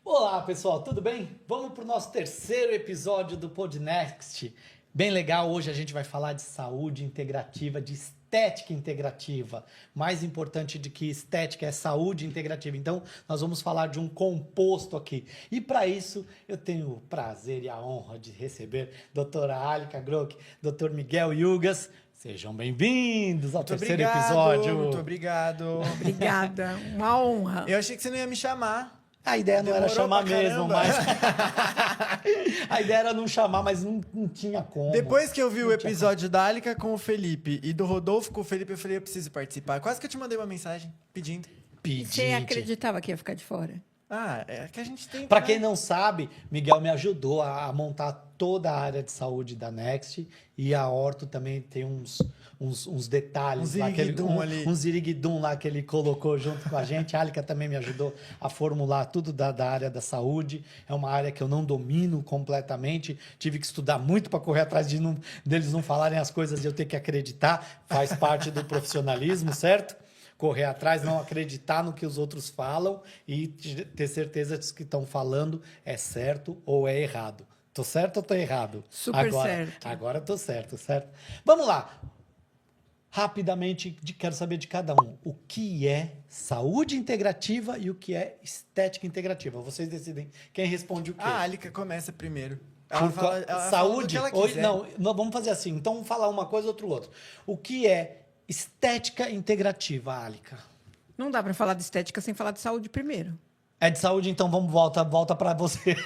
Olá, pessoal, tudo bem? Vamos para o nosso terceiro episódio do Podnext. Bem legal, hoje a gente vai falar de saúde integrativa, de estética integrativa. Mais importante do que estética é saúde integrativa. Então, nós vamos falar de um composto aqui. E para isso, eu tenho o prazer e a honra de receber a doutora Alika Grock, doutor Miguel Yugas. Sejam bem-vindos ao terceiro episódio. Muito obrigado. Obrigada, uma honra. Eu achei que você não ia me chamar. A ideia não era chamar mesmo, caramba. mas... A ideia era não chamar, mas não tinha como. Depois que eu vi o episódio da Alika com o Felipe e do Rodolfo com o Felipe, eu falei, eu preciso participar. Quase que eu te mandei uma mensagem pedindo. Você acreditava que ia ficar de fora? Ah, é que a gente tem... Para quem não sabe, Miguel me ajudou a montar toda a área de saúde da Next e a Orto também tem uns detalhes lá, um ziriguidum lá que ele colocou junto com a gente. A Alika também me ajudou a formular tudo da área da saúde. É uma área que eu não domino completamente. Tive que estudar muito para correr atrás deles não falarem as coisas e eu ter que acreditar. Faz parte do profissionalismo, certo? Correr atrás, não acreditar no que os outros falam e ter certeza de que estão falando é certo ou é errado. Tô certo ou tô errado? Super certo. Agora tô certo, certo? Vamos lá. Rapidamente, quero saber de cada um. O que é saúde integrativa e o que é estética integrativa? Vocês decidem quem responde o quê. A Alika começa primeiro. Ela saúde? Fala do que ela quiser. Não, vamos fazer assim. Então, falar uma coisa, outro. O que é estética integrativa, Alika? Não dá para falar de estética sem falar de saúde primeiro. É de saúde, então vamos volta para você.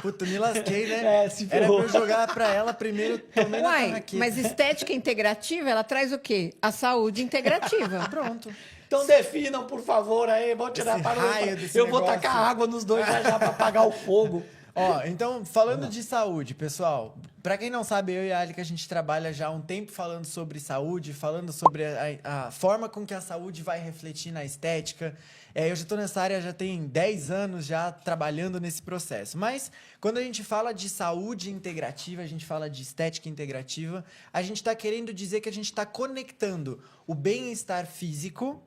Puta, me lasquei, né? Se Era ferrou. pra eu jogar pra ela primeiro, tomei na Uai, tarraqueta. mas estética integrativa, ela traz o quê? A saúde integrativa. Pronto. Então definam, por favor, aí. Vou tirar Esse para raio desse eu vou negócio. tacar água nos dois já para apagar o fogo. Ó, então, falando de saúde, pessoal, pra quem não sabe, eu e a Alika, a gente trabalha já há um tempo falando sobre saúde, falando sobre a forma com que a saúde vai refletir na estética. Eu já tô nessa área já tem 10 anos já trabalhando nesse processo. Mas quando a gente fala de saúde integrativa, a gente fala de estética integrativa, a gente tá querendo dizer que a gente tá conectando o bem-estar físico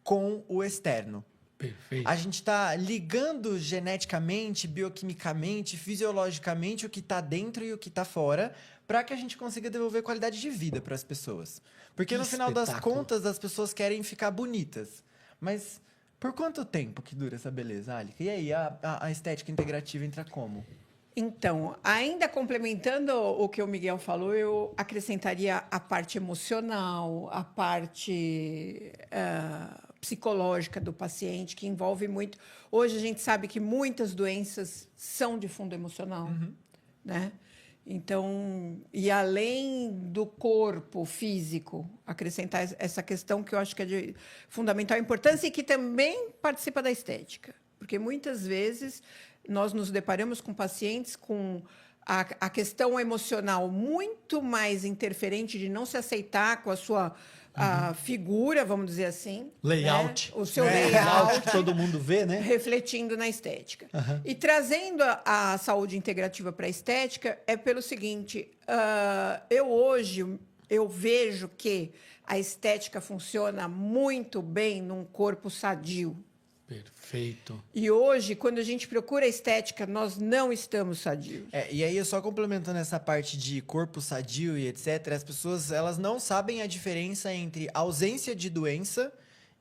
com o externo. Perfeito. A gente está ligando geneticamente, bioquimicamente, fisiologicamente o que está dentro e o que está fora, para que a gente consiga devolver qualidade de vida para as pessoas. Porque no final das contas, as pessoas querem ficar bonitas. Mas por quanto tempo que dura essa beleza, Alika? E aí, a estética integrativa entra como? Então, ainda complementando o que o Miguel falou, eu acrescentaria a parte emocional, a parte psicológica do paciente, que envolve muito... Hoje a gente sabe que muitas doenças são de fundo emocional, né? Então, e além do corpo físico, acrescentar essa questão que eu acho que é de fundamental importância e que também participa da estética. Porque muitas vezes nós nos deparamos com pacientes com a questão emocional muito mais interferente de não se aceitar com a sua figura, vamos dizer assim. Layout. Né? O seu layout. Que todo mundo vê, né? Refletindo na estética. E trazendo a saúde integrativa para a estética é pelo seguinte, eu vejo que a estética funciona muito bem num corpo sadio. Perfeito. E hoje, quando a gente procura a estética, nós não estamos sadios. E aí, só complementando essa parte de corpo sadio e etc., as pessoas elas não sabem a diferença entre ausência de doença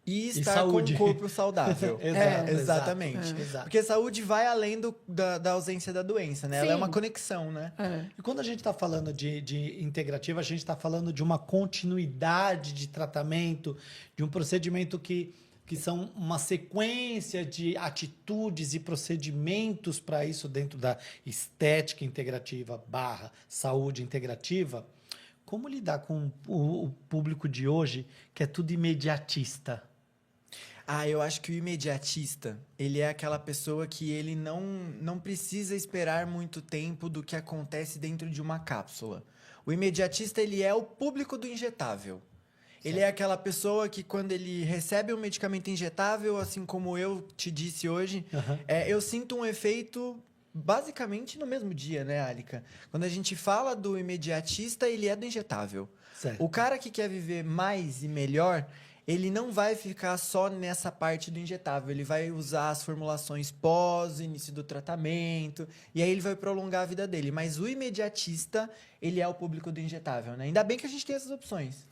e estar com um corpo saudável. Exatamente. Exato. Porque saúde vai além da ausência da doença, né? Sim. Ela é uma conexão, né? E quando a gente está falando de integrativa, a gente está falando de uma continuidade de tratamento, de um procedimento que são uma sequência de atitudes e procedimentos para isso dentro da estética integrativa / saúde integrativa. Como lidar com o público de hoje que é tudo imediatista? Eu acho que o imediatista, ele é aquela pessoa que ele não precisa esperar muito tempo do que acontece dentro de uma cápsula. O imediatista, ele é o público do injetável. Ele é aquela pessoa que, quando ele recebe um medicamento injetável, assim como eu te disse hoje, eu sinto um efeito basicamente no mesmo dia, né, Alika? Quando a gente fala do imediatista, ele é do injetável. Certo. O cara que quer viver mais e melhor, ele não vai ficar só nessa parte do injetável. Ele vai usar as formulações pós, início do tratamento, e aí ele vai prolongar a vida dele. Mas o imediatista, ele é o público do injetável, né? Ainda bem que a gente tem essas opções.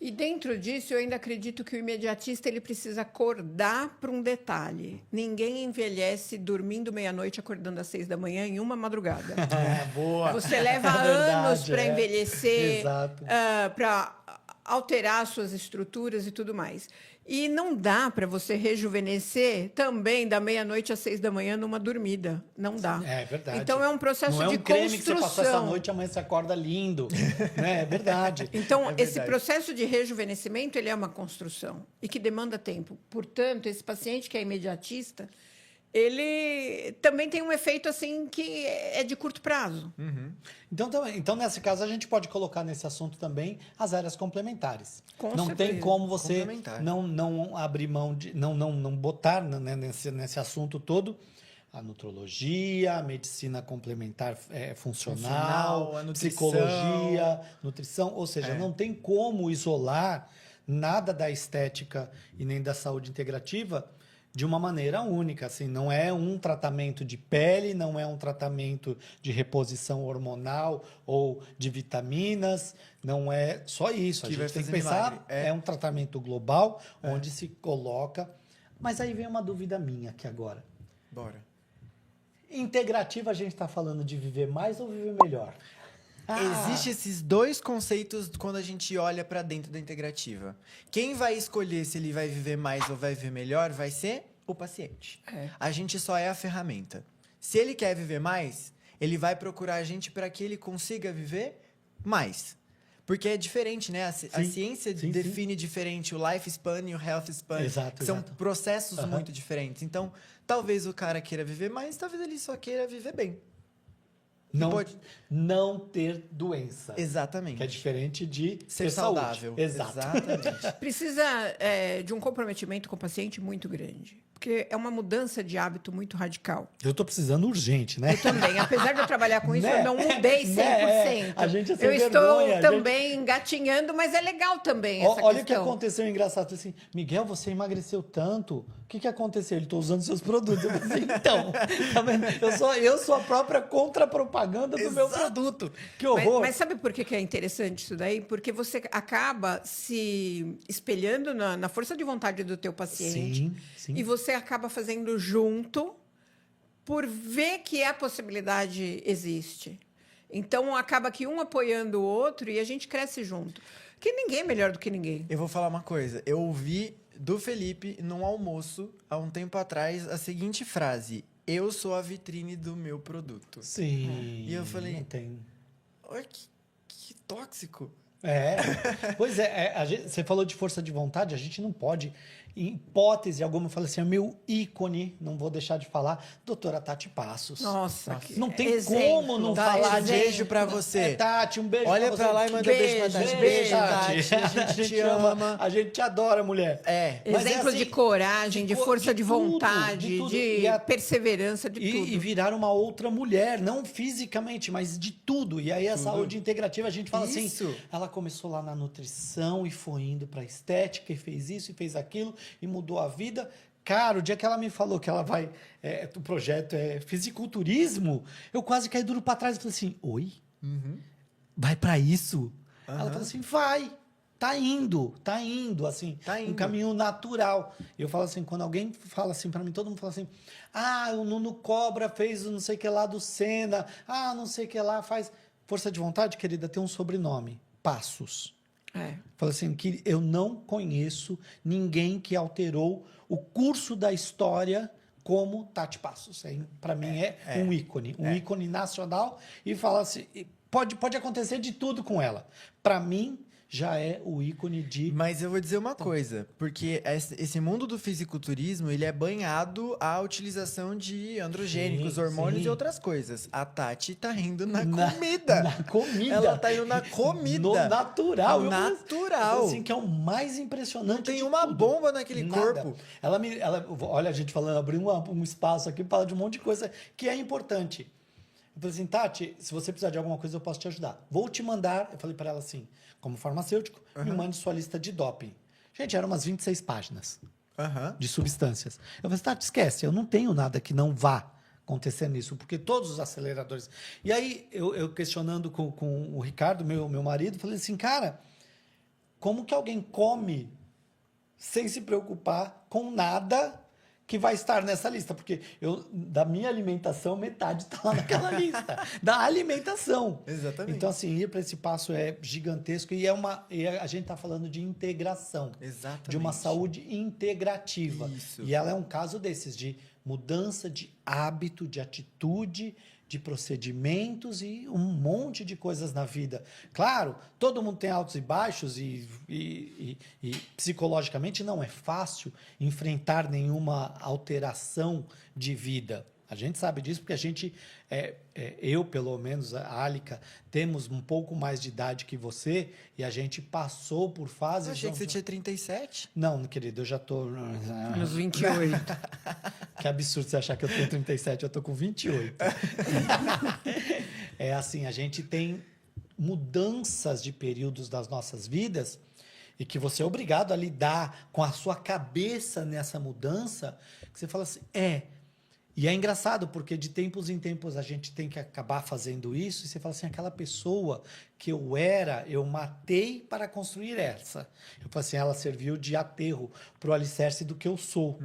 E dentro disso, eu ainda acredito que o imediatista ele precisa acordar para um detalhe. Ninguém envelhece dormindo meia-noite, acordando às 6 da manhã em uma madrugada. Boa! Você leva anos para envelhecer, para alterar suas estruturas e tudo mais. E não dá para você rejuvenescer também da meia-noite às 6 da manhã numa dormida. Não dá. É verdade. Então é um processo de construção. Não é um creme que você passou essa noite, amanhã você acorda lindo. Né? É verdade. Então, esse processo de rejuvenescimento, ele é uma construção e que demanda tempo. Portanto, esse paciente que é imediatista, ele também tem um efeito assim que é de curto prazo. Uhum. Então, nesse caso, a gente pode colocar nesse assunto também as áreas complementares. Não certeza. tem como você não abrir mão de não botar, né, nesse assunto todo a nutrologia, a medicina complementar funcional, a nutrição. Psicologia, nutrição, ou seja, não tem como isolar nada da estética e nem da saúde integrativa de uma maneira única, assim, não é um tratamento de pele, não é um tratamento de reposição hormonal ou de vitaminas, não é só isso. A gente tem que pensar, é um tratamento global, onde se coloca... Mas aí vem uma dúvida minha aqui agora. Bora. Integrativa, a gente está falando de viver mais ou viver melhor? Existem esses dois conceitos quando a gente olha para dentro da integrativa. Quem vai escolher se ele vai viver mais ou vai viver melhor vai ser o paciente. A gente só é a ferramenta. Se ele quer viver mais, ele vai procurar a gente para que ele consiga viver mais. Porque é diferente, né? A ciência define diferente o lifespan e o health span. São processos muito diferentes. Então, talvez o cara queira viver mais, talvez ele só queira viver bem. Não ter doença. Exatamente. Que é diferente de ser saudável. Exatamente. Precisa de um comprometimento com o paciente muito grande. Porque é uma mudança de hábito muito radical. Eu estou precisando urgente, né? Eu também. Apesar de eu trabalhar com isso, eu não mudei 100%. A gente é sem eu vergonha, estou também engatinhando, mas é legal também essa Olha questão. o que aconteceu engraçado. Assim, Miguel, você emagreceu tanto. O que aconteceu? Ele está usando seus produtos. Eu falei, então, tá vendo? Eu sou a própria contrapropaganda do meu produto. Que horror. Mas sabe por que é interessante isso daí? Porque você acaba se espelhando na força de vontade do teu paciente. Sim. E você acaba fazendo junto por ver que a possibilidade existe. Então, acaba que um apoiando o outro e a gente cresce junto. Porque ninguém é melhor do que ninguém. Eu vou falar uma coisa. Eu ouvi do Felipe, num almoço, há um tempo atrás, a seguinte frase: eu sou a vitrine do meu produto. Sim. E eu falei, não tem. Olha que tóxico. Pois você falou de força de vontade, a gente não pode, em hipótese alguma, eu falei assim, é meu ícone, não vou deixar de falar, doutora Tati Passos. Nossa. Não tem como não falar de beijo pra você. Tati, um beijo Olha pra você. pra lá e manda beijo pra Tati. Beijo, Tati. A gente te ama. A gente te adora, mulher. Mas exemplo de coragem, de força de vontade, de perseverança, de tudo. E virar uma outra mulher, não fisicamente, mas de tudo. E aí a saúde integrativa, a gente fala assim, ela começou lá na nutrição e foi indo pra estética e fez isso e fez aquilo e mudou a vida. Cara, o dia que ela me falou que ela vai... o projeto é fisiculturismo, eu quase caí duro pra trás e falei assim, oi? Vai pra isso? Ela falou assim, vai. Tá indo, assim, um caminho natural. E eu falo assim, quando alguém fala assim pra mim, todo mundo fala assim, o Nuno Cobra fez não sei o que lá do Senna, não sei o que lá faz... Força de vontade, querida, tem um sobrenome, Passos. Fala assim, que eu não conheço ninguém que alterou o curso da história como Tati Passos. Para mim é um ícone nacional. E fala assim, pode acontecer de tudo com ela. Para mim, já é o ícone de... Mas eu vou dizer uma coisa, porque esse mundo do fisiculturismo, ele é banhado à utilização de androgênicos, hormônios e outras coisas. A Tati tá indo na comida. Na comida. Ela tá indo na comida. No natural. Natural. Assim, que é o mais impressionante. Não tem uma bomba naquele corpo. Olha, a gente falando, abriu um espaço aqui, fala de um monte de coisa que é importante. Eu falei assim, Tati, se você precisar de alguma coisa, eu posso te ajudar. Vou te mandar, eu falei para ela assim, como farmacêutico, me mande sua lista de doping. Gente, eram umas 26 páginas Aham. de substâncias. Eu falei, tá, esquece, eu não tenho nada que não vá acontecer nisso, porque todos os aceleradores... E aí, eu questionando com o Ricardo, meu marido, falei assim, cara, como que alguém come sem se preocupar com nada que vai estar nessa lista? Porque da minha alimentação, metade está lá naquela lista. Da alimentação. Exatamente. Então, assim, ir para esse passo é gigantesco e a gente está falando de integração. Exatamente. De uma saúde integrativa. Isso. E ela é um caso desses, de mudança de hábito, de atitude, de procedimentos e um monte de coisas na vida. Claro, todo mundo tem altos e baixos e psicologicamente não é fácil enfrentar nenhuma alteração de vida. A gente sabe disso porque a gente, eu pelo menos, a Alica, temos um pouco mais de idade que você e a gente passou por fases... Eu achei que você tinha 37. Não, querido, eu já tô... Nos 28. Que absurdo você achar que eu tenho 37, eu tô com 28. É assim, a gente tem mudanças de períodos das nossas vidas e que você é obrigado a lidar com a sua cabeça nessa mudança, que você fala assim, E é engraçado, porque de tempos em tempos a gente tem que acabar fazendo isso, e você fala assim, aquela pessoa que eu matei para construir essa. Eu falo assim, ela serviu de aterro para o alicerce do que eu sou.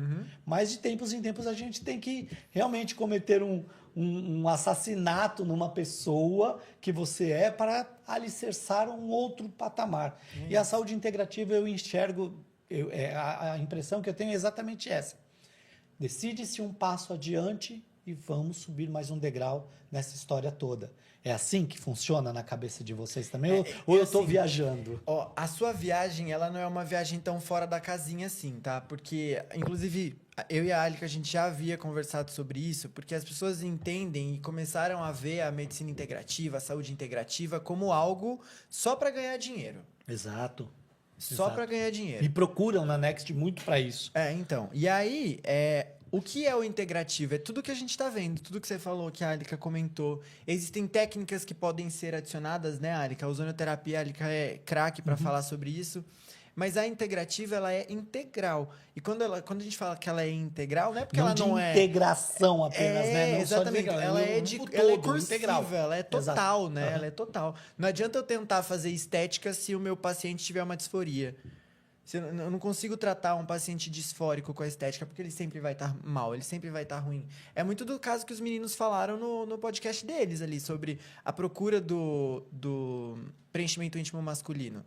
Mas de tempos em tempos a gente tem que realmente cometer um assassinato numa pessoa que você é para alicerçar um outro patamar. E a saúde integrativa eu enxergo, a impressão que eu tenho é exatamente essa. Decide-se um passo adiante e vamos subir mais um degrau nessa história toda. É assim que funciona na cabeça de vocês também? Ou eu estou assim, viajando? Ó, a sua viagem, ela não é uma viagem tão fora da casinha assim, tá? Porque, inclusive, eu e a Alica, a gente já havia conversado sobre isso, porque as pessoas entendem e começaram a ver a medicina integrativa, a saúde integrativa, como algo só para ganhar dinheiro. Exato. Só para ganhar dinheiro. Me procuram na Next muito para isso. Então. E aí, o que é o integrativo? É tudo que a gente está vendo, tudo que você falou, que a Alica comentou. Existem técnicas que podem ser adicionadas, né, Alica? A ozonioterapia, a Alica é craque para falar sobre isso. Mas a integrativa, ela é integral. E quando a gente fala que ela é integral, não é porque Não ela de não é... integração apenas, né? Não exatamente. só de, ela é todo, cursiva, integral. ela é total, né? Uhum. Ela é total. Não adianta eu tentar fazer estética se o meu paciente tiver uma disforia. Eu não consigo tratar um paciente disfórico com a estética, porque ele sempre vai estar mal, ele sempre vai estar ruim. É muito do caso que os meninos falaram no podcast deles ali, sobre a procura do preenchimento íntimo masculino.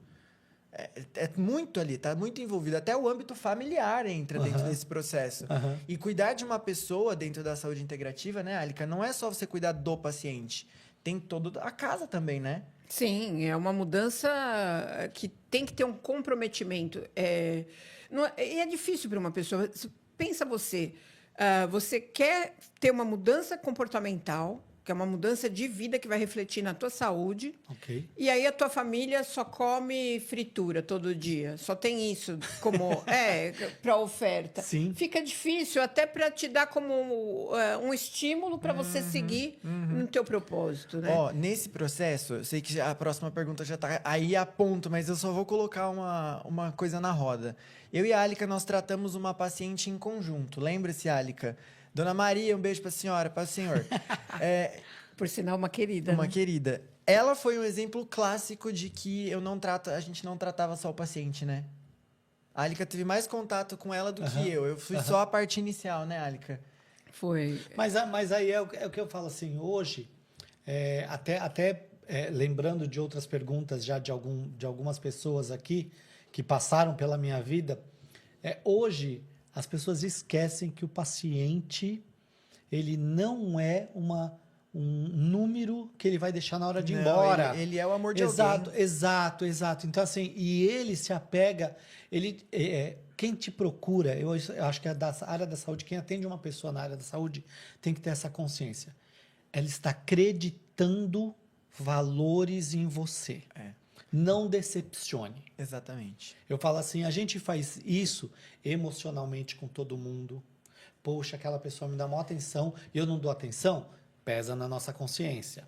É muito ali, tá muito envolvido. Até o âmbito familiar entra dentro desse processo. E cuidar de uma pessoa dentro da saúde integrativa, né, Alica? Não é só você cuidar do paciente. Tem toda a casa também, né? Sim, é uma mudança que tem que ter um comprometimento. E é difícil para uma pessoa. Pensa você, você quer ter uma mudança comportamental, que é uma mudança de vida que vai refletir na tua saúde. Ok. E aí a tua família só come fritura todo dia. Só tem isso como para oferta. Sim. Fica difícil até para te dar como um estímulo para você seguir no teu propósito, né? Ó, nesse processo, eu sei que a próxima pergunta já tá aí a ponto, mas eu só vou colocar uma coisa na roda. Eu e a Alica, nós tratamos uma paciente em conjunto. Lembra-se, Alica? Dona Maria, um beijo para a senhora, para o senhor. Por sinal, uma querida. Uma né? querida. Ela foi um exemplo clássico de que a gente não tratava só o paciente, né? A Alica teve mais contato com ela do que eu. Eu fui só a parte inicial, né, Alica? Foi. Mas aí é o que eu falo assim, hoje, lembrando de outras perguntas já de algumas pessoas aqui que passaram pela minha vida, hoje as pessoas esquecem que o paciente ele não é um número que ele vai deixar na hora de ir embora. Ele é o amor de alguém. Exato. Então, assim, e ele se apega... quem te procura, eu acho que é da área da saúde, quem atende uma pessoa na área da saúde tem que ter essa consciência. Ela está acreditando valores em você. Não decepcione. Exatamente. Eu falo assim, a gente faz isso emocionalmente com todo mundo. Poxa, aquela pessoa me dá maior atenção e eu não dou atenção, pesa na nossa consciência.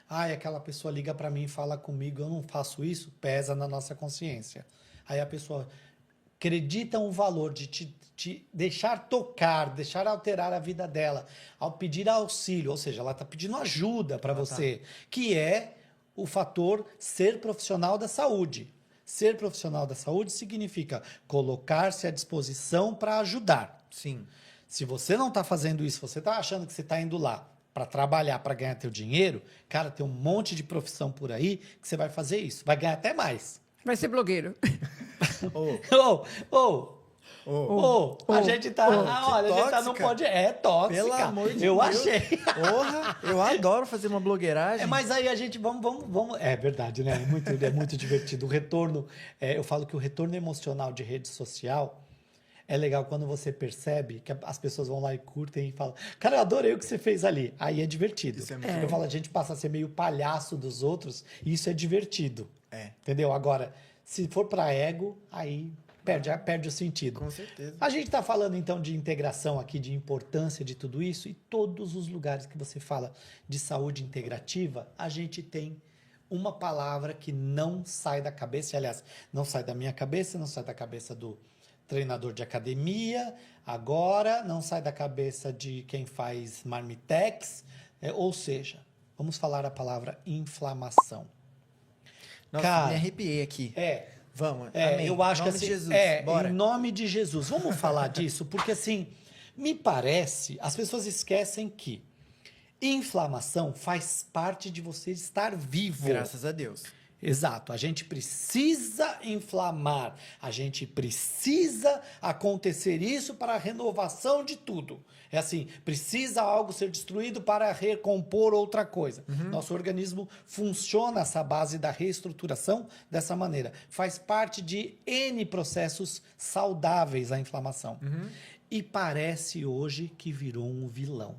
Ai, aquela pessoa liga para mim e fala comigo, eu não faço isso, pesa na nossa consciência. Aí a pessoa acreditam o valor de te deixar tocar, deixar alterar a vida dela, ao pedir auxílio, ou seja, ela está pedindo ajuda para você, que é o fator ser profissional da saúde. Ser profissional da saúde significa colocar-se à disposição para ajudar. Sim. Se você não está fazendo isso, você está achando que você está indo lá para trabalhar, para ganhar teu dinheiro, cara, tem um monte de profissão por aí que você vai fazer isso. Vai ganhar até mais. Vai ser blogueiro. A gente tá. Olha, a gente tá no tóxica. pode. É tóxica. Pelo amor de eu Deus. achei. Porra, eu adoro fazer uma blogueiragem. Mas aí a gente vamos. É verdade, né? É muito divertido. O retorno. Eu falo que o retorno emocional de rede social é legal quando você percebe que as pessoas vão lá e curtem e falam: cara, eu adorei o que você fez ali. Aí é divertido. Isso é muito Eu falo, a gente passa a ser meio palhaço dos outros e isso é divertido. Entendeu? Agora, se for para ego, aí perde o sentido. Com certeza. A gente está falando, então, de integração aqui, de importância de tudo isso, e todos os lugares que você fala de saúde integrativa, a gente tem uma palavra que não sai da cabeça, aliás, não sai da minha cabeça, não sai da cabeça do treinador de academia, agora não sai da cabeça de quem faz marmitex, ou seja, vamos falar a palavra inflamação. Nossa, Cara, me arrepiei aqui. Vamos, amém. Eu acho em nome que assim, de Jesus, bora. em nome de Jesus. Vamos falar disso, porque assim, me parece, as pessoas esquecem que inflamação faz parte de você estar vivo. Graças a Deus. Exato, a gente precisa inflamar, a gente precisa acontecer isso para a renovação de tudo. É assim, precisa algo ser destruído para recompor outra coisa. Nosso organismo funciona essa base da reestruturação dessa maneira. Faz parte de N processos saudáveis a inflamação. E parece hoje que virou um vilão.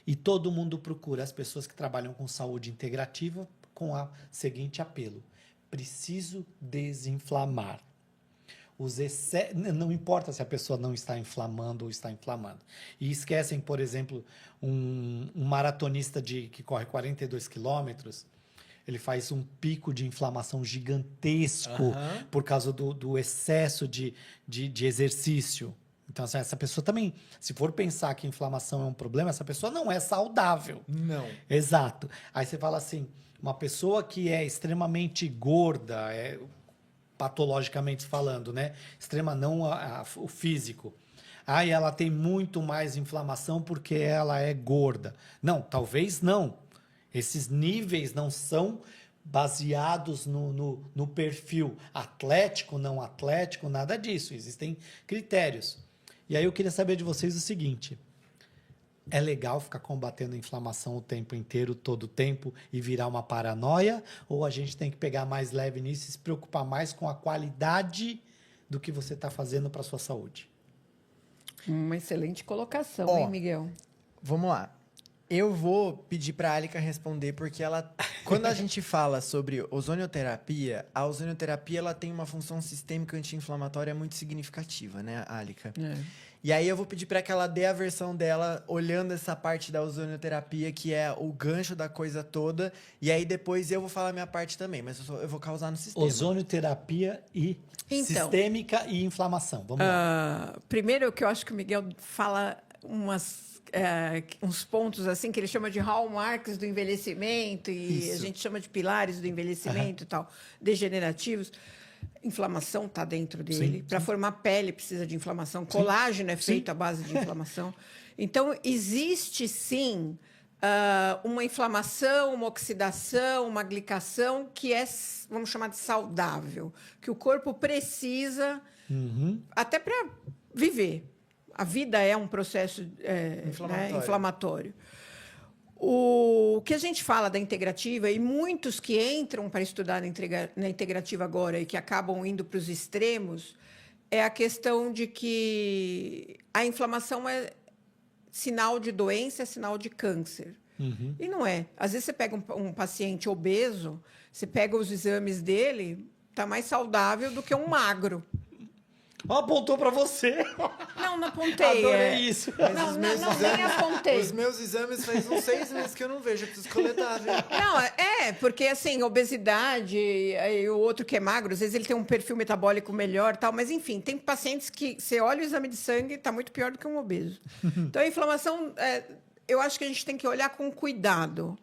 E todo mundo procura as pessoas que trabalham com saúde integrativa com o seguinte apelo: preciso desinflamar. Não importa se a pessoa não está inflamando ou está inflamando. E esquecem, por exemplo, um maratonista que corre 42 quilômetros, ele faz um pico de inflamação gigantesco por causa do excesso de exercício. Então, assim, essa pessoa também, se for pensar que inflamação é um problema, essa pessoa não é saudável. Não. Exato. Aí você fala assim, uma pessoa que é extremamente gorda, patologicamente falando, né? Extrema, não o físico. Aí ela tem muito mais inflamação porque ela é gorda. Não, talvez não. Esses níveis não são baseados no perfil atlético, não atlético, nada disso. Existem critérios. E aí eu queria saber de vocês o seguinte: é legal ficar combatendo a inflamação o tempo inteiro, todo o tempo, e virar uma paranoia? Ou a gente tem que pegar mais leve nisso e se preocupar mais com a qualidade do que você está fazendo para a sua saúde? Uma excelente colocação, hein, Miguel? Vamos lá. Eu vou pedir para a Alika responder, porque quando a gente fala sobre ozonioterapia, a ozonioterapia ela tem uma função sistêmica anti-inflamatória muito significativa, né, Alika? E aí eu vou pedir para que ela dê a versão dela, olhando essa parte da ozonioterapia, que é o gancho da coisa toda, e aí depois eu vou falar a minha parte também, mas eu vou causar no sistema. Ozonioterapia e sistêmica e inflamação. Vamos lá. Primeiro, que eu acho que o Miguel fala uns pontos assim que ele chama de hallmarks do envelhecimento, e a gente chama de pilares do envelhecimento e tal, degenerativos. Inflamação está dentro dele. Para formar pele precisa de inflamação. Colágeno é feito à base de inflamação. Então, existe sim uma inflamação, uma oxidação, uma glicação que é, vamos chamar de saudável, que o corpo precisa até para viver. A vida é um processo inflamatório. O que a gente fala da integrativa, e muitos que entram para estudar na integrativa agora e que acabam indo para os extremos, é a questão de que a inflamação é sinal de doença, é sinal de câncer. E não é. Às vezes você pega um paciente obeso, você pega os exames dele, está mais saudável do que um magro. Apontou para você. Não apontei. Adorei isso. Não, nem apontei. Os meus exames faz uns 6 meses que eu não vejo, eu preciso coletar, viu? Não, porque assim, obesidade e o outro que é magro, às vezes ele tem um perfil metabólico melhor, tal, mas enfim, tem pacientes que você olha o exame de sangue e está muito pior do que um obeso. Então a inflamação, eu acho que a gente tem que olhar com cuidado,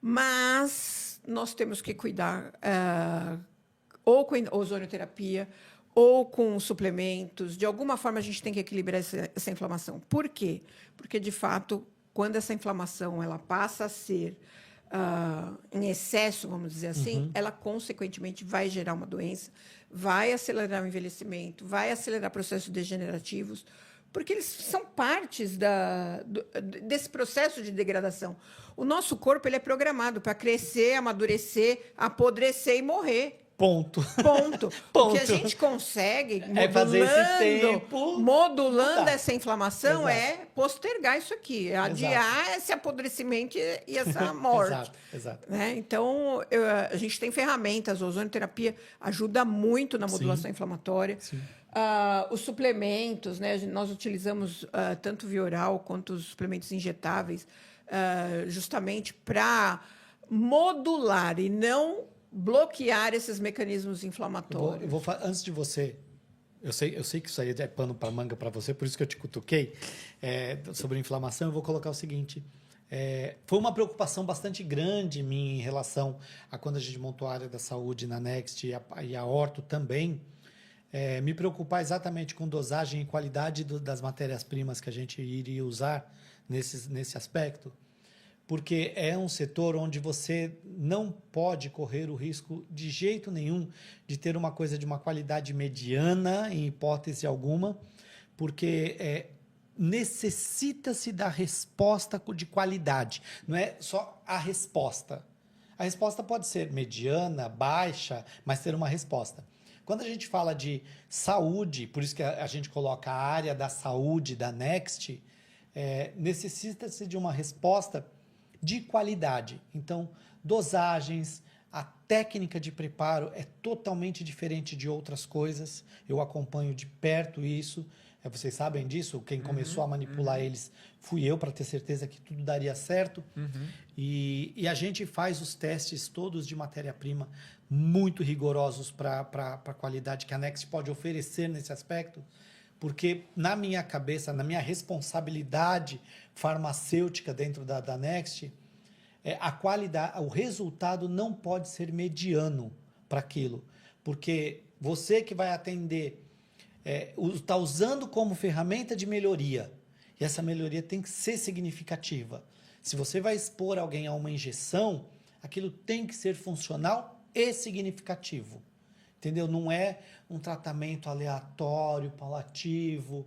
mas nós temos que cuidar ou com ozonioterapia ou com suplementos. De alguma forma, a gente tem que equilibrar essa inflamação. Por quê? Porque, de fato, quando essa inflamação ela passa a ser em excesso, vamos dizer assim, ela, consequentemente, vai gerar uma doença, vai acelerar o envelhecimento, vai acelerar processos degenerativos, porque eles são partes desse processo de degradação. O nosso corpo ele é programado para crescer, amadurecer, apodrecer e morrer. Ponto. O que a gente consegue, fazer esse tempo modulando essa inflamação, é postergar isso aqui, adiar esse apodrecimento e essa morte. Exato. Né? Então, a gente tem ferramentas, a ozonioterapia ajuda muito na modulação inflamatória. Sim. Os suplementos, né? Nós utilizamos tanto via oral quanto os suplementos injetáveis, justamente para modular e não bloquear esses mecanismos inflamatórios. Antes de você... Eu sei que isso aí é pano para manga para você, por isso que eu te cutuquei sobre inflamação. Eu vou colocar o seguinte... foi uma preocupação bastante grande minha em relação a quando a gente montou a área da saúde na Next e a Orto também, me preocupar exatamente com dosagem e qualidade das matérias-primas que a gente iria usar nesse aspecto, porque é um setor onde você não pode correr o risco de jeito nenhum de ter uma coisa de uma qualidade mediana, em hipótese alguma, porque necessita-se da resposta de qualidade, não é só a resposta. A resposta pode ser mediana, baixa, mas ter uma resposta. Quando a gente fala de saúde, por isso que a gente coloca a área da saúde da Next, necessita-se de uma resposta de qualidade. Então, dosagens, a técnica de preparo é totalmente diferente de outras coisas. Eu acompanho de perto isso. Vocês sabem disso? Quem começou a manipular eles fui eu, para ter certeza que tudo daria certo. E a gente faz os testes todos de matéria-prima muito rigorosos para a qualidade que a Next pode oferecer nesse aspecto, porque na minha cabeça, na minha responsabilidade farmacêutica dentro da Next, a qualidade, o resultado não pode ser mediano para aquilo, porque você que vai atender está usando como ferramenta de melhoria, e essa melhoria tem que ser significativa. Se você vai expor alguém a uma injeção, aquilo tem que ser funcional e significativo. Entendeu? Não é um tratamento aleatório, palliativo,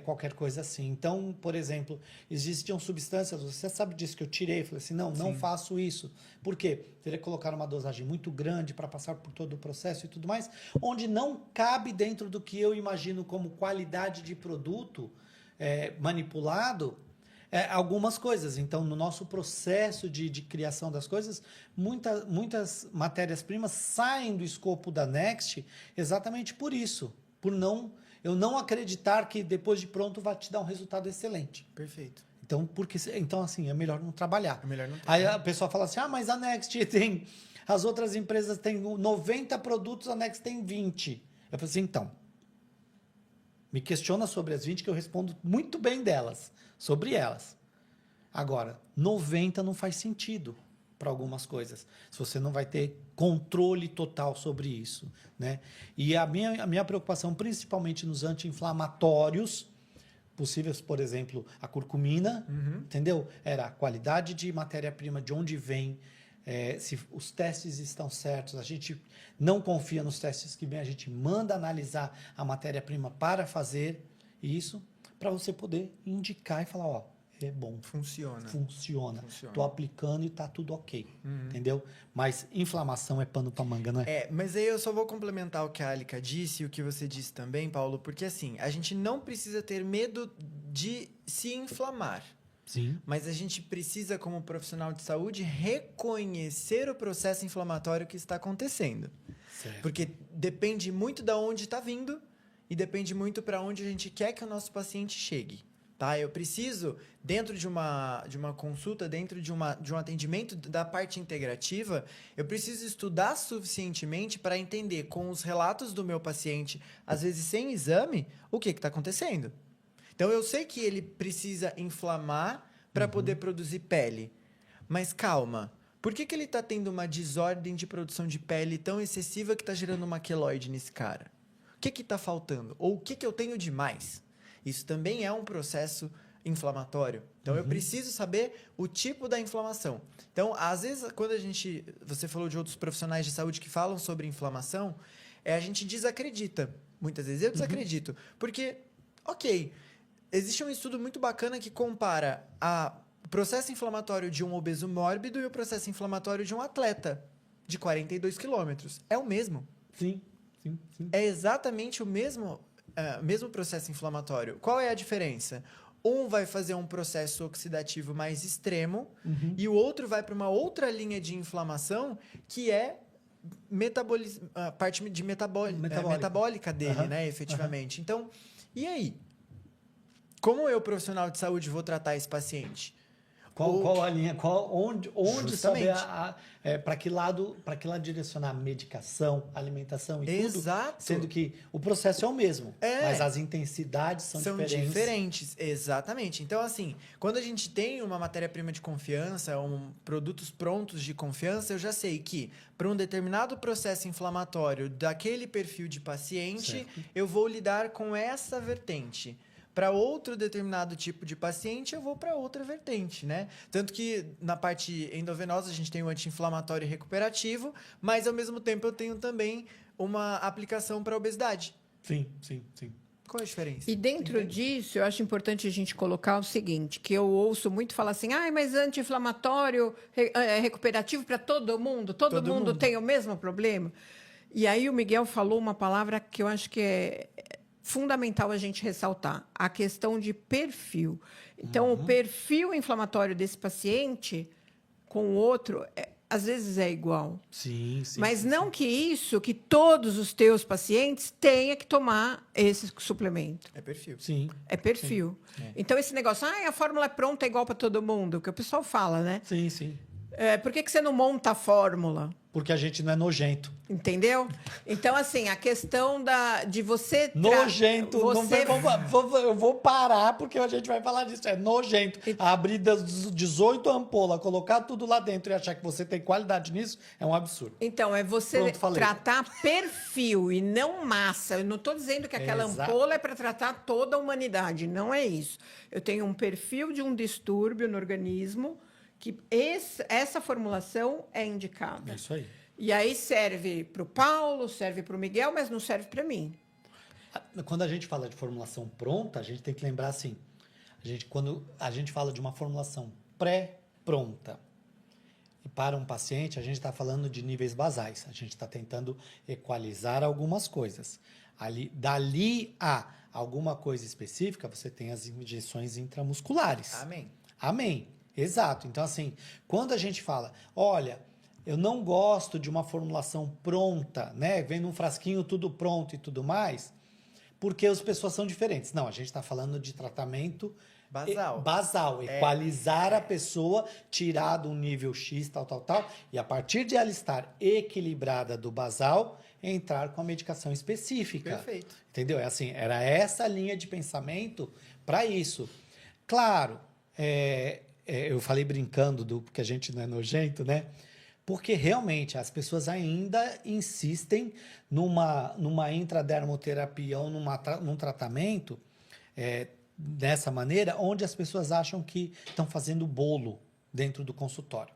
qualquer coisa assim. Então, por exemplo, existiam substâncias, você sabe disso que eu tirei, falei assim, não faço isso. Por quê? Teria que colocar uma dosagem muito grande para passar por todo o processo e tudo mais, onde não cabe dentro do que eu imagino como qualidade de produto manipulado, algumas coisas. Então, no nosso processo de criação das coisas, muitas matérias-primas saem do escopo da Next exatamente por isso. Eu não acreditar que depois de pronto vai te dar um resultado excelente. Perfeito. Então assim, é melhor não trabalhar. Aí a pessoa fala assim, mas a Next tem... As outras empresas têm 90 produtos, a Next tem 20. Eu falei assim, então... Me questiona sobre as 20 que eu respondo muito bem delas. Sobre elas. Agora, 90 não faz sentido para algumas coisas, se você não vai ter controle total sobre isso, né? E a minha preocupação, principalmente nos anti-inflamatórios possíveis, por exemplo, a curcumina, entendeu? Era a qualidade de matéria-prima, de onde vem, se os testes estão certos, a gente não confia nos testes que vem, a gente manda analisar a matéria-prima para fazer isso, para você poder indicar e falar, é bom. Funciona. Estou aplicando e está tudo ok. Entendeu? Mas inflamação é pano para manga, não é? Mas aí eu só vou complementar o que a Alica disse e o que você disse também, Paulo, porque assim, a gente não precisa ter medo de se inflamar. Sim. Mas a gente precisa, como profissional de saúde, reconhecer o processo inflamatório que está acontecendo. Certo. Porque depende muito de onde está vindo e depende muito para onde a gente quer que o nosso paciente chegue. Tá? Eu preciso, dentro de uma consulta, dentro de um atendimento da parte integrativa, eu preciso estudar suficientemente para entender com os relatos do meu paciente, às vezes sem exame, o que está acontecendo. Então, eu sei que ele precisa inflamar para poder produzir pele. Mas calma, por que ele está tendo uma desordem de produção de pele tão excessiva que está gerando uma queloide nesse cara? O que está faltando? Ou o que eu tenho de mais? Isso também é um processo inflamatório. Então, eu preciso saber o tipo da inflamação. Então, às vezes, quando você falou de outros profissionais de saúde que falam sobre inflamação, a gente desacredita. Muitas vezes eu desacredito. Porque, ok, existe um estudo muito bacana que compara o processo inflamatório de um obeso mórbido e o processo inflamatório de um atleta de 42 quilômetros. É o mesmo. Sim. É exatamente o mesmo processo inflamatório. Qual é a diferença? Um vai fazer um processo oxidativo mais extremo e o outro vai para uma outra linha de inflamação que é a parte de metabólica dele, né, efetivamente. Então, e aí? Como eu, profissional de saúde, vou tratar esse paciente? Qual a linha? Onde saber Justamente. para que lado direcionar a medicação, alimentação e Exato. tudo, sendo que o processo é o mesmo, mas as intensidades são diferentes. Exatamente. Então, assim, quando a gente tem uma matéria-prima de confiança, produtos prontos de confiança, eu já sei que para um determinado processo inflamatório daquele perfil de paciente, eu vou lidar com essa vertente. Para outro determinado tipo de paciente, eu vou para outra vertente, né? Tanto que na parte endovenosa a gente tem o anti-inflamatório e recuperativo, mas ao mesmo tempo eu tenho também uma aplicação para obesidade. Sim. Qual a diferença? E dentro disso, eu acho importante a gente colocar o seguinte, que eu ouço muito falar assim, mas anti-inflamatório, recuperativo para todo mundo? Todo mundo tem o mesmo problema? E aí o Miguel falou uma palavra que eu acho que é fundamental a gente ressaltar, a questão de perfil. Então, o perfil inflamatório desse paciente com o outro, às vezes é igual. Sim. Mas não que todos os teus pacientes tenham que tomar esse suplemento. É perfil. Sim. É perfil. Sim. Então, esse negócio, a fórmula é pronta, é igual para todo mundo, que o pessoal fala, né? Sim. Por que você não monta a fórmula? Porque a gente não é nojento. Entendeu? Então, assim, a questão de você... Nojento. Eu vou parar porque a gente vai falar disso. É nojento. Abrir das 18 ampolas, colocar tudo lá dentro e achar que você tem qualidade nisso é um absurdo. Então, é você tratar perfil e não massa. Eu não estou dizendo que aquela ampola é para tratar toda a humanidade. Não é isso. Eu tenho um perfil de um distúrbio no organismo que essa formulação é indicada. É isso aí. E aí serve para o Paulo, serve para o Miguel, mas não serve para mim. Quando a gente fala de formulação pronta, a gente tem que lembrar assim, quando a gente fala de uma formulação pré-pronta, e para um paciente, a gente está falando de níveis basais. A gente está tentando equalizar algumas coisas. Dali a alguma coisa específica, você tem as injeções intramusculares. Amém. Exato. Então, assim, quando a gente fala, olha, eu não gosto de uma formulação pronta, né? Vem num frasquinho tudo pronto e tudo mais, porque as pessoas são diferentes. Não, a gente está falando de tratamento basal, equalizar a pessoa, tirar do nível X, tal, e a partir de ela estar equilibrada do basal, entrar com a medicação específica. Perfeito. Entendeu? É assim, era essa linha de pensamento para isso. Claro, eu falei brincando porque a gente não é nojento, né? Porque realmente as pessoas ainda insistem numa intradermoterapia ou num tratamento dessa maneira, onde as pessoas acham que estão fazendo bolo dentro do consultório.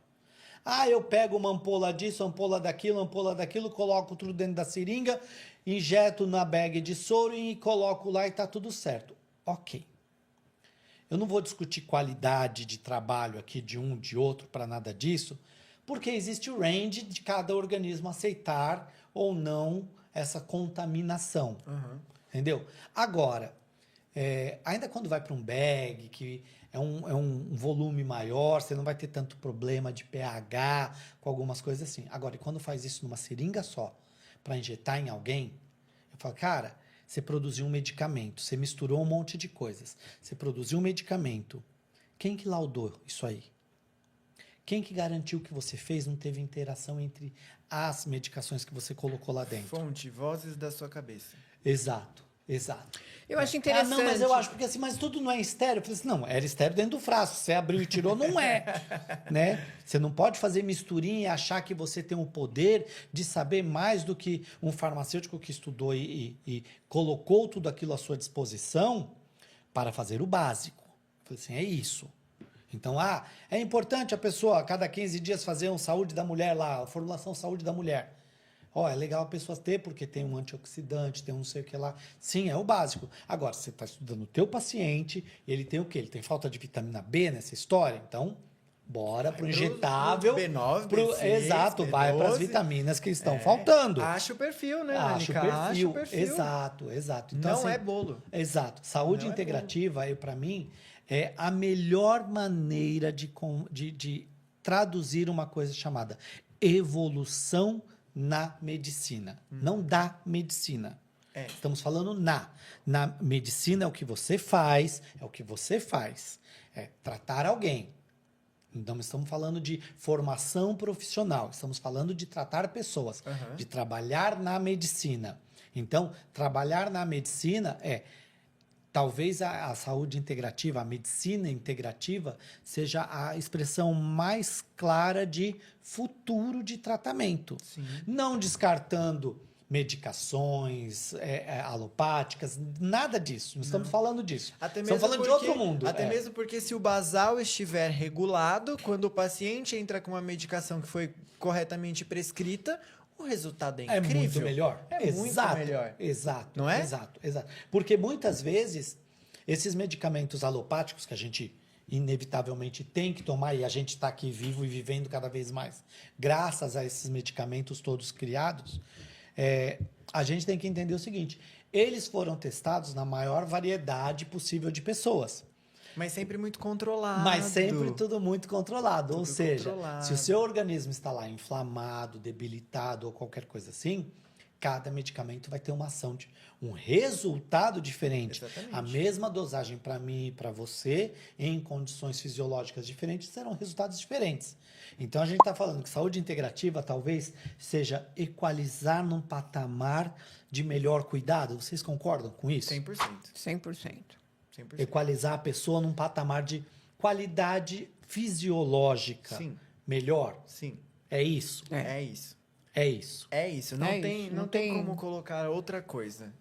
Eu pego uma ampola disso, ampola daquilo, coloco tudo dentro da seringa, injeto na bag de soro e coloco lá e está tudo certo. Ok. Eu não vou discutir qualidade de trabalho aqui de um, de outro, para nada disso, porque existe o range de cada organismo aceitar ou não essa contaminação. Entendeu? Agora, ainda quando vai para um bag, que é um volume maior, você não vai ter tanto problema de pH, com algumas coisas assim. Agora, e quando faz isso numa seringa só, para injetar em alguém, eu falo, cara, Você produziu um medicamento, você misturou um monte de coisas. Você produziu um medicamento. Quem que laudou isso aí? Quem que garantiu que você fez não teve interação entre as medicações que você colocou lá dentro? Fonte, vozes da sua cabeça. Exato, exato. Eu acho interessante. Não, mas eu acho, porque assim, mas tudo não é estéreo. Eu falei assim, não, era estéreo dentro do frasco. Você abriu e tirou, não é. Né? Você não pode fazer misturinha e achar que você tem o poder de saber mais do que um farmacêutico que estudou e colocou tudo aquilo à sua disposição para fazer o básico. Eu falei assim, é isso. Então, é importante a pessoa a cada 15 dias fazer um saúde da mulher lá, a formulação saúde da mulher. É legal a pessoa ter, porque tem um antioxidante, tem um não sei o que lá. Sim, é o básico. Agora, você está estudando o teu paciente, ele tem o quê? Ele tem falta de vitamina B nessa história? Então, bora pro injetável. B9, B6, exato, B12. Vai para as vitaminas que estão faltando. Acha o perfil, né, Acha Acha o perfil. Exato. Então, não assim, é bolo. Exato. Saúde não integrativa, para mim, é a melhor maneira de traduzir uma coisa chamada evolução na medicina, não da medicina. Estamos falando na. Na medicina é o que você faz, é tratar alguém. Então, estamos falando de formação profissional, estamos falando de tratar pessoas, de trabalhar na medicina. Então, trabalhar na medicina talvez a saúde integrativa, a medicina integrativa, seja a expressão mais clara de futuro de tratamento. Sim. Não descartando medicações alopáticas, nada disso. Não estamos falando disso. Estamos falando de outro mundo. Até mesmo porque se o basal estiver regulado, quando o paciente entra com uma medicação que foi corretamente prescrita, o resultado é incrível. É muito melhor. Muito melhor. Exato. Não é? Exato. Porque muitas vezes, esses medicamentos alopáticos que a gente inevitavelmente tem que tomar, e a gente está aqui vivo e vivendo cada vez mais, graças a esses medicamentos todos criados, a gente tem que entender o seguinte, eles foram testados na maior variedade possível de pessoas. Mas sempre muito controlado. Mas sempre tudo muito controlado. Tudo ou seja, controlado. Se o seu organismo está lá inflamado, debilitado ou qualquer coisa assim, cada medicamento vai ter uma ação, um resultado diferente. Exatamente. A mesma dosagem para mim e para você, em condições fisiológicas diferentes, serão resultados diferentes. Então, a gente está falando que saúde integrativa talvez seja equalizar num patamar de melhor cuidado. Vocês concordam com isso? 100%. 100%. Equalizar a pessoa num patamar de qualidade fisiológica. Sim. Melhor. Sim. É isso. É isso. É isso. É isso. Não tem como colocar outra coisa.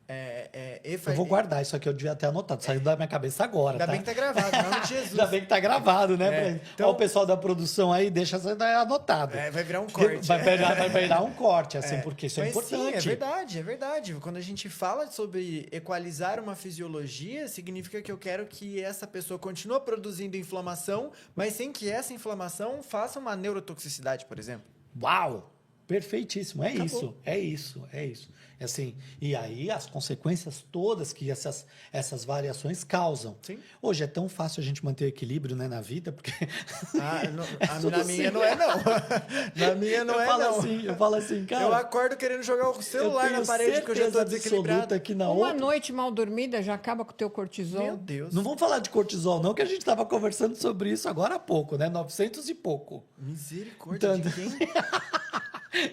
Eu vou guardar isso aqui, eu devia ter anotado. Saiu da minha cabeça agora. Ainda bem que tá gravado, em nome de Jesus. Ainda bem que tá gravado, né? Então, o pessoal da produção aí deixa isso anotado. Vai virar um corte. Vai virar um corte, assim, porque isso é importante. Sim, é verdade. Quando a gente fala sobre equalizar uma fisiologia, significa que eu quero que essa pessoa continue produzindo inflamação, mas sem que essa inflamação faça uma neurotoxicidade, por exemplo. Uau! Perfeitíssimo, Acabou. É isso. Assim, e aí as consequências todas que essas variações causam. Sim. Hoje é tão fácil a gente manter o equilíbrio, né, na vida, porque na minha não é não. Na minha não Eu falo assim, cara. Eu acordo querendo jogar o celular na parede porque eu já tô desequilibrado. Aqui na Uma noite mal dormida já acaba com o teu cortisol. Meu Deus. Não vamos falar de cortisol, não, que a gente estava conversando sobre isso agora há pouco, né? 900 e pouco. Misericórdia de quem?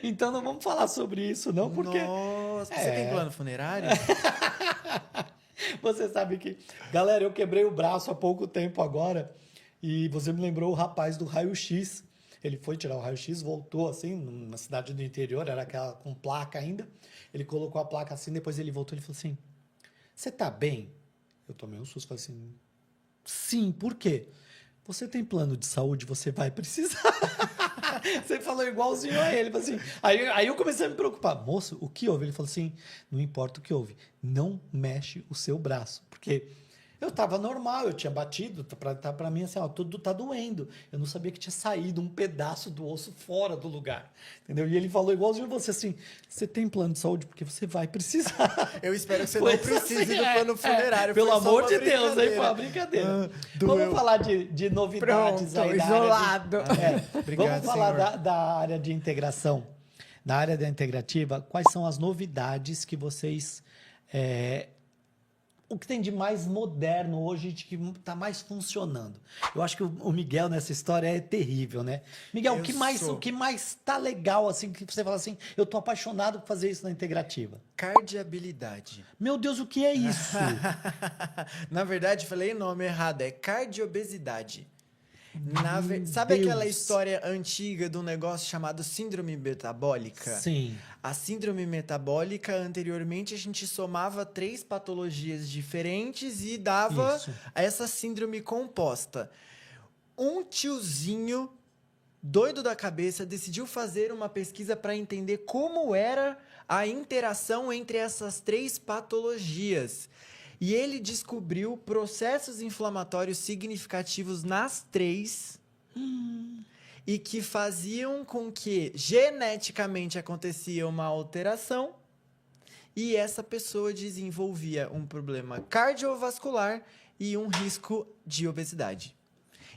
Então não vamos falar sobre isso, não, porque... Nossa, você tem plano funerário? Você sabe que... Galera, eu quebrei o braço há pouco tempo agora e você me lembrou o rapaz do raio-x. Ele foi tirar o raio-x, voltou assim, numa cidade do interior, era aquela com placa ainda. Ele colocou a placa assim, depois ele voltou e falou assim, você tá bem? Eu tomei um susto, falei assim, sim, por quê? Você tem plano de saúde, você vai precisar. Você falou igualzinho a ele. Assim. Aí eu comecei a me preocupar. Moço, o que houve? Ele falou assim, não importa o que houve, não mexe o seu braço. Porque eu estava normal, eu tinha batido, para mim assim, tudo tá doendo. Eu não sabia que tinha saído um pedaço do osso fora do lugar. Entendeu? E ele falou igualzinho a você assim, você tem plano de saúde porque você vai precisar. Eu espero que você não precise do plano funerário. Pelo amor de Deus, aí foi uma brincadeira. Vamos falar de novidades. Pronto, aí isolado. Obrigado, vamos falar da área de integração. Na área da integrativa, quais são as novidades que vocês o que tem de mais moderno hoje, de que está mais funcionando. Eu acho que o Miguel nessa história é terrível, né? Miguel, o que mais tá legal, assim, que você fala assim, eu tô apaixonado por fazer isso na integrativa? Cardiabilidade. Meu Deus, o que é isso? Na verdade, falei o nome errado, é cardiobesidade. Sabe Deus. aquela história antiga de um negócio chamado síndrome metabólica? Sim. A síndrome metabólica, anteriormente, a gente somava 3 patologias diferentes e dava essa síndrome composta. Um tiozinho doido da cabeça decidiu fazer uma pesquisa para entender como era a interação entre essas 3 patologias. E ele descobriu processos inflamatórios significativos nas 3 e que faziam com que geneticamente acontecia uma alteração e essa pessoa desenvolvia um problema cardiovascular e um risco de obesidade.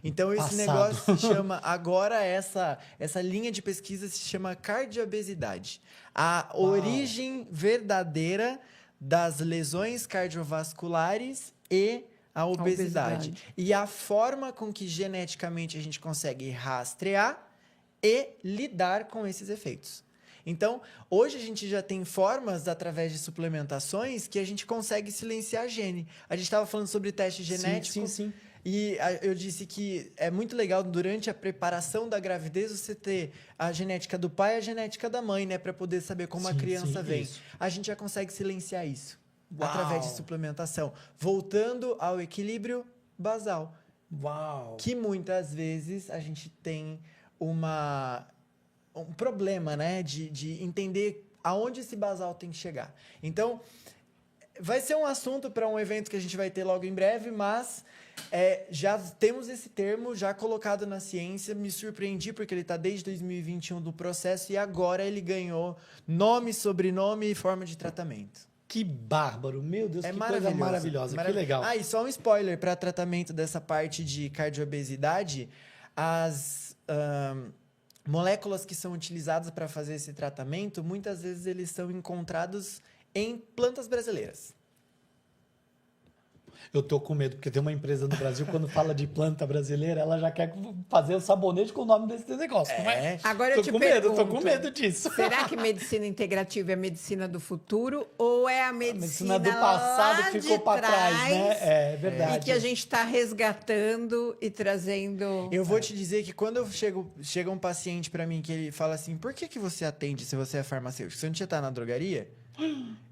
Então, esse negócio se chama... Agora, essa linha de pesquisa se chama cardiobesidade. A origem verdadeira das lesões cardiovasculares e a obesidade. E a forma com que geneticamente a gente consegue rastrear e lidar com esses efeitos. Então, hoje a gente já tem formas, através de suplementações, que a gente consegue silenciar gene. A gente estava falando sobre teste genético. Sim. E eu disse que é muito legal, durante a preparação da gravidez, você ter a genética do pai e a genética da mãe, né? Para poder saber como a criança vem. Isso. A gente já consegue silenciar isso. Uau. Através de suplementação. Voltando ao equilíbrio basal. Uau! Que muitas vezes a gente tem um problema, né? De entender aonde esse basal tem que chegar. Então, vai ser um assunto para um evento que a gente vai ter logo em breve, mas... já temos esse termo já colocado na ciência. Me surpreendi porque ele está desde 2021 do processo e agora ele ganhou nome, sobrenome e forma de tratamento. Que bárbaro, meu Deus, que coisa maravilhosa, que legal. E só um spoiler para tratamento dessa parte de cardiobesidade, as moléculas que são utilizadas para fazer esse tratamento, muitas vezes eles são encontrados em plantas brasileiras. Eu tô com medo, porque tem uma empresa no Brasil, quando fala de planta brasileira, ela já quer fazer o sabonete com o nome desse negócio. Agora eu te pergunto, tô com medo disso. Será que medicina integrativa é a medicina do futuro ou é a medicina do passado que ficou para trás, né? É verdade. E que a gente está resgatando e trazendo... Eu vou te dizer que quando chega um paciente para mim que ele fala assim, por que você atende se você é farmacêutico? Você não tinha estar na drogaria?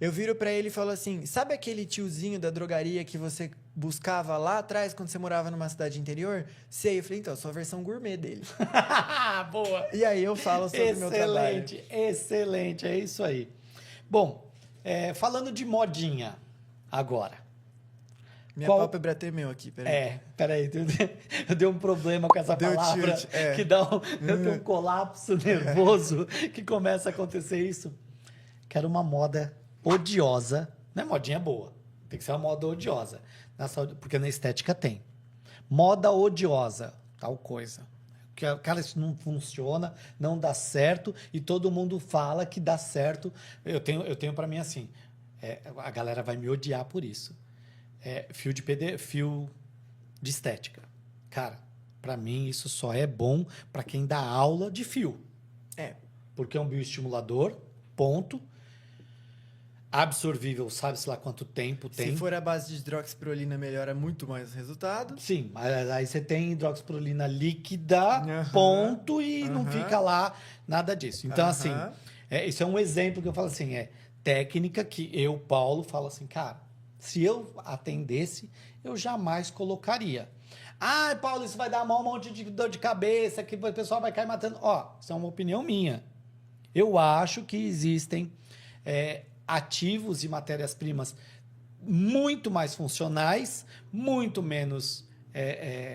Eu viro pra ele e falo assim, sabe aquele tiozinho da drogaria que você buscava lá atrás quando você morava numa cidade interior? Sei. Eu falei, então, eu sou a versão gourmet dele. Boa! E aí eu falo sobre o meu trabalho. Excelente, é isso aí. Bom, falando de modinha agora. Minha pálpebra tremeu aqui, peraí. Peraí, eu dei um problema com essa palavra, tilt, que eu tenho um colapso nervoso que começa a acontecer isso. Quero uma moda odiosa. Não é modinha boa. Tem que ser uma moda odiosa. Na saúde, porque na estética tem. Moda odiosa. Tal coisa. Cara, isso não funciona, não dá certo. E todo mundo fala que dá certo. Eu tenho para mim assim. A galera vai me odiar por isso. Fio de estética. Cara, para mim isso só é bom para quem dá aula de fio. Porque é um bioestimulador, ponto. Absorvível, sabe-se lá quanto tempo tem. Se for a base de hidroxiprolina, melhora muito mais o resultado. Sim, mas aí você tem hidroxiprolina líquida, ponto, e não fica lá nada disso. Então, assim, isso é um exemplo que eu falo assim, técnica que eu, Paulo, falo assim, cara, se eu atendesse, eu jamais colocaria. Ah, Paulo, isso vai dar um monte de dor de cabeça, que o pessoal vai cair matando. Isso é uma opinião minha. Eu acho que existem... ativos e matérias-primas muito mais funcionais, muito menos...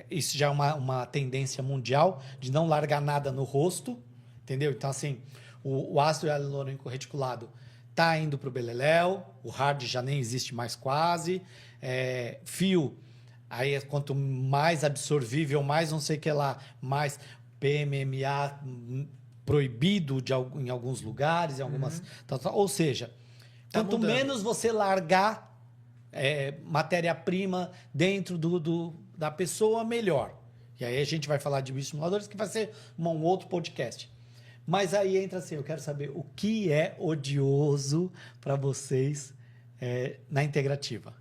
isso já é uma tendência mundial, de não largar nada no rosto, entendeu? Então, assim, o ácido hialurônico reticulado está indo para o beleléu, o hard já nem existe mais quase, fio, aí quanto mais absorvível, mais não sei o que lá, mais PMMA proibido em alguns lugares, em algumas... Ou seja... Quanto mudando. menos você largar matéria-prima dentro da pessoa, melhor. E aí a gente vai falar de bioestimuladores, que vai ser um outro podcast. Mas aí entra assim, eu quero saber o que é odioso para vocês na integrativa.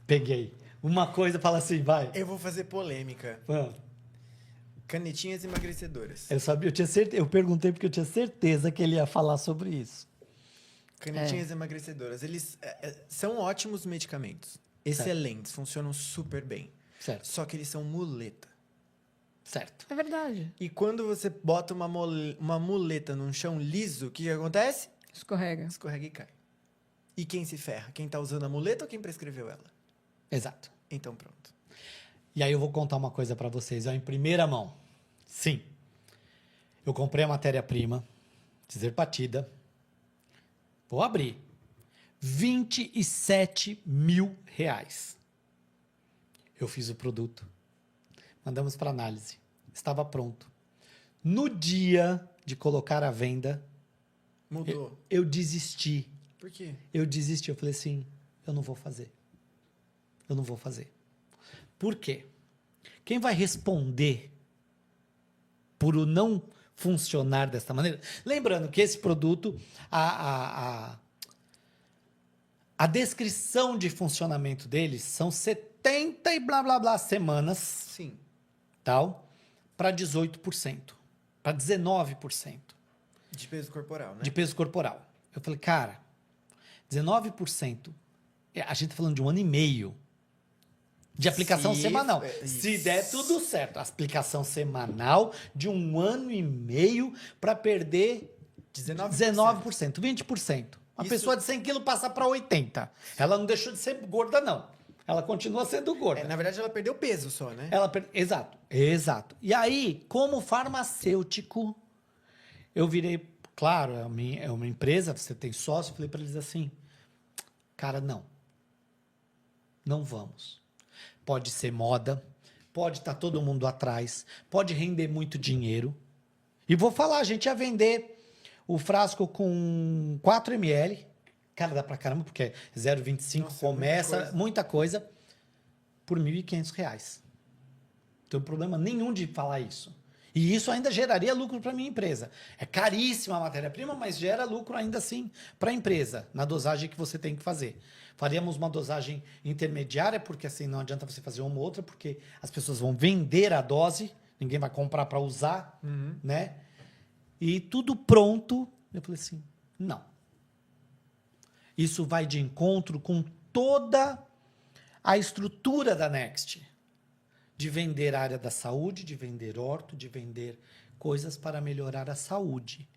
Peguei. Uma coisa, fala assim, vai. Eu vou fazer polêmica. Canetinhas emagrecedoras. Eu perguntei porque eu tinha certeza que ele ia falar sobre isso. Canetinhas emagrecedoras. Eles são ótimos medicamentos. Excelentes. Funcionam super bem. Certo. Só que eles são muleta. Certo. É verdade. E quando você bota uma muleta num chão liso, o que acontece? Escorrega. Escorrega e cai. E quem se ferra? Quem tá usando a muleta ou quem prescreveu ela? Exato. Então pronto. E aí eu vou contar uma coisa para vocês, em primeira mão. Sim. Eu comprei a matéria-prima, Dizerpatida. Vou abrir. R$27 mil. Eu fiz o produto. Mandamos para análise. Estava pronto. No dia de colocar à venda, Mudou. eu desisti. Por quê? Eu desisti. Eu falei assim, eu não vou fazer. Eu não vou fazer. Por quê? Quem vai responder por o não funcionar desta maneira? Lembrando que esse produto, a descrição de funcionamento deles são 70 e blá blá blá semanas, Sim. tal, para 18%, para 19% De peso corporal, né? de peso corporal. Eu falei, cara, 19%, a gente tá falando de 1 ano e meio de aplicação semanal. Se der tudo certo, aplicação semanal de 1 ano e meio para perder 19%, 20%. Uma pessoa de 100 quilos passa para 80. Ela não deixou de ser gorda, não. Ela continua sendo gorda. Na verdade, ela perdeu peso só, né? Exato. E aí, como farmacêutico, eu virei, claro, é uma empresa, você tem sócio, falei para eles assim, cara, não vamos. Pode ser moda, pode estar todo mundo atrás, pode render muito dinheiro. E vou falar, a gente ia vender o frasco com 4 ml, cara, dá pra caramba, porque é 0,25, começa, muita coisa, por R$1.500. Não tem problema nenhum de falar isso. E isso ainda geraria lucro para minha empresa. É caríssima a matéria-prima, mas gera lucro ainda assim para a empresa, na dosagem que você tem que fazer. Faríamos uma dosagem intermediária, porque assim não adianta você fazer uma ou outra, porque as pessoas vão vender a dose, ninguém vai comprar para usar, né? E tudo pronto. Eu falei assim, não. Isso vai de encontro com toda a estrutura da Next. De vender a área da saúde, de vender orto, de vender coisas para melhorar a saúde.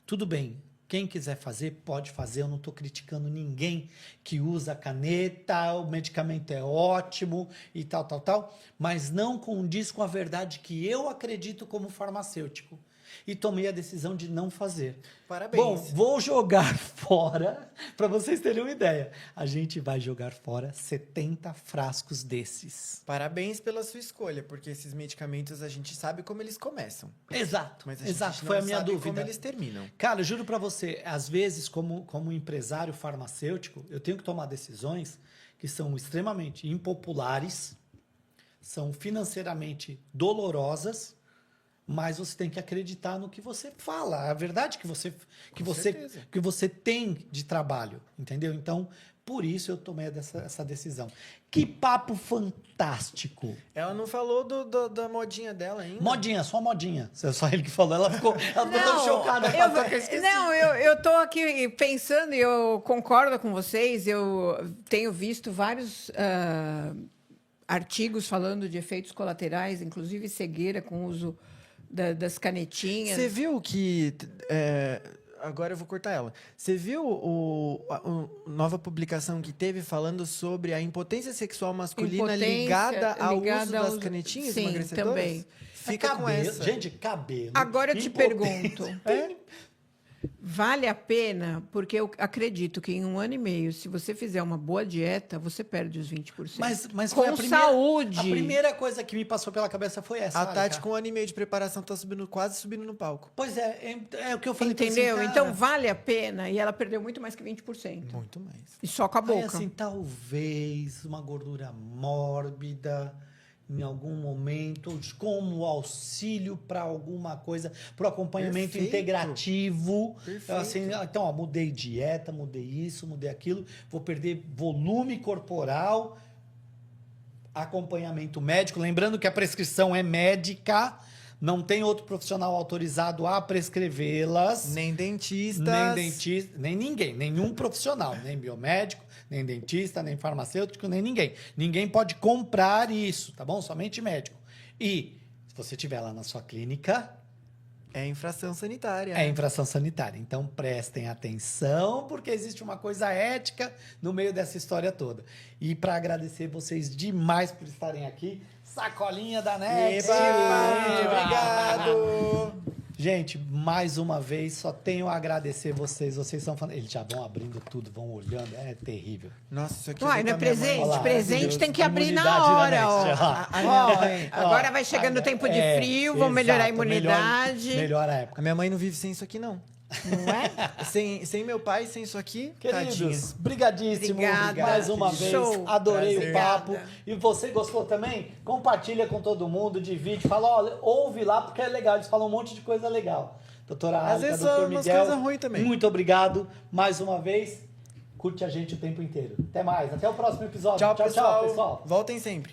Tudo bem, quem quiser fazer, pode fazer. Eu não estou criticando ninguém que usa caneta, o medicamento é ótimo e tal, mas não condiz com a verdade que eu acredito como farmacêutico. E tomei a decisão de não fazer. Parabéns. Bom, vou jogar fora, para vocês terem uma ideia. A gente vai jogar fora 70 frascos desses. Parabéns pela sua escolha, porque esses medicamentos a gente sabe como eles começam. Exato, Mas a gente não foi a minha sabe dúvida. como eles terminam. Cara, eu juro para você, às vezes, como empresário farmacêutico, eu tenho que tomar decisões que são extremamente impopulares, são financeiramente dolorosas, mas você tem que acreditar no que você fala, a verdade que você tem de trabalho, entendeu? Então, por isso eu tomei essa decisão. Que papo fantástico! Ela não falou da modinha dela ainda. Modinha, só modinha. Só ele que falou. Ela ficou tão chocada. Eu tô aqui pensando e eu concordo com vocês. Eu tenho visto vários artigos falando de efeitos colaterais, inclusive cegueira com o uso das canetinhas. Você viu que... agora eu vou cortar ela. Você viu a nova publicação que teve falando sobre a impotência sexual masculina ligada ao uso das canetinhas emagrecedoras? Também. Fica com essa. Gente, cabelo. Agora eu te pergunto. Vale a pena, porque eu acredito que em 1 ano e meio, se você fizer uma boa dieta, você perde os 20%. Mas com foi a primeira, saúde. A primeira coisa que me passou pela cabeça foi essa. A Tati, com 1 ano e meio de preparação, tá quase subindo no palco. Pois é o que eu falei pra Entendeu? assim, Então vale a pena. E ela perdeu muito mais que 20%. Muito mais. E só com a boca. Aí, assim, talvez uma gordura mórbida em algum momento, como auxílio para alguma coisa, para o acompanhamento Perfeito. integrativo. Perfeito. Assim, então, ó, mudei dieta, mudei isso, mudei aquilo, vou perder volume corporal, acompanhamento médico. Lembrando que a prescrição é médica, não tem outro profissional autorizado a prescrevê-las. Nem dentistas. Nem dentista, nem ninguém, nenhum profissional, nem biomédico, nem dentista, nem farmacêutico, nem ninguém. Ninguém pode comprar isso, tá bom? Somente médico. E se você tiver lá na sua clínica, É infração sanitária. é infração sanitária. Então prestem atenção, porque existe uma coisa ética no meio dessa história toda. E para agradecer vocês demais por estarem aqui, sacolinha da Next. Eba, obrigado. Gente, mais uma vez, só tenho a agradecer vocês. Vocês são fãs. Eles já vão abrindo tudo, vão olhando. É terrível. Nossa, isso aqui Uai, não é pra minha mãe. presente? Olha lá, presente Deus, tem que abrir imunidade na da hora, ó. Next, ó. A minha mãe- Agora vai chegando o tempo de frio, vão melhorar a imunidade. Melhor a época. A minha mãe não vive sem isso aqui, não. Não é? Sem meu pai, sem isso aqui, Queridos, tadinha. brigadíssimo Obrigada. mais uma Show. vez. Adorei Prazer. o papo. Obrigada. E você gostou também? Compartilha com todo mundo, divide, fala, olha, ouve lá porque é legal. Eles falam um monte de coisa legal. Doutora Às Alika, vezes doutor são umas Miguel, coisas ruins também. muito obrigado mais uma vez. Curte a gente o tempo inteiro. Até mais. Até o próximo episódio. Tchau, pessoal. pessoal. Voltem sempre.